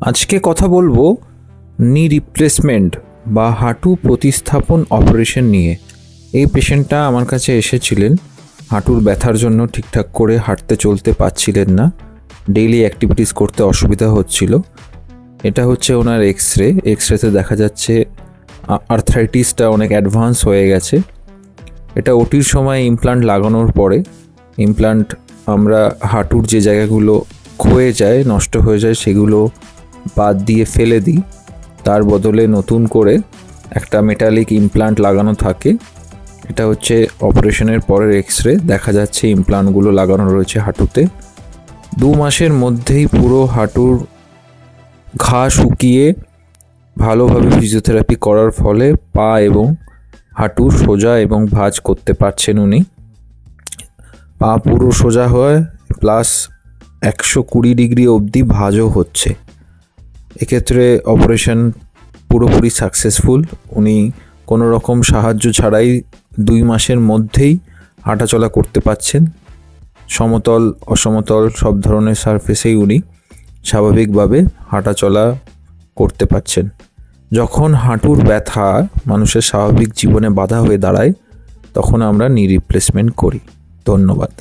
আজকে কথা বলবো নি রিপ্লেসমেন্ট বা হাঁটু প্রতিস্থাপন অপারেশন নিয়ে। এই পেশেন্টটা আমার কাছে এসেছিলেন হাঁটুর ব্যথার জন্য, ঠিকঠাক করে হাঁটতে চলতে পারছিলেন না, ডেইলি অ্যাক্টিভিটিস করতে অসুবিধা হচ্ছিল। এটা হচ্ছে ওনার এক্সরেতে দেখা যাচ্ছে আর্থ্রাইটিসটা অনেক অ্যাডভান্স হয়ে গেছে। এটা ওটির সময় ইমপ্লান্ট লাগানোর পরে ইমপ্লান্ট আমরা হাঁটুর যে জায়গাগুলো ক্ষয়ে যায়, নষ্ট হয়ে যায়, সেগুলো বাদ দিয়ে ফেলে দিই। তার বদলে নতুন করে একটা মেটালিক ইমপ্লান্ট লাগানো থাকে। এটা হচ্ছে অপারেশনের পরের এক্সরে। দেখা যাচ্ছে ইমপ্লান্টগুলো লাগানো রয়েছে হাঁটুতে। 2 মাসের মধ্যেই পুরো হাঁটুর ঘা শুকিয়ে ভালোভাবে ফিজিওথেরাপি করার ফলে পা এবং হাঁটু সোজা এবং ভাঁজ করতে পারছেন উনি। পা পুরো সোজা হয়, প্লাস 120 ডিগ্রি অবধি ভাঁজও হচ্ছে। এক্ষেত্রে অপারেশন পুরোপুরি সাকসেসফুল। উনি কোনো রকম সাহায্য ছাড়াই 2 মাসের মধ্যেই হাঁটাচলা করতে পারছেন। সমতল অসমতল সব ধরনের সারফেসেই উনি স্বাভাবিকভাবে হাঁটাচলা করতে পারছেন। যখন হাঁটুর ব্যথা মানুষের স্বাভাবিক জীবনে বাধা হয়ে দাঁড়ায়, তখন আমরা নি রিপ্লেসমেন্ট করি। ধন্যবাদ।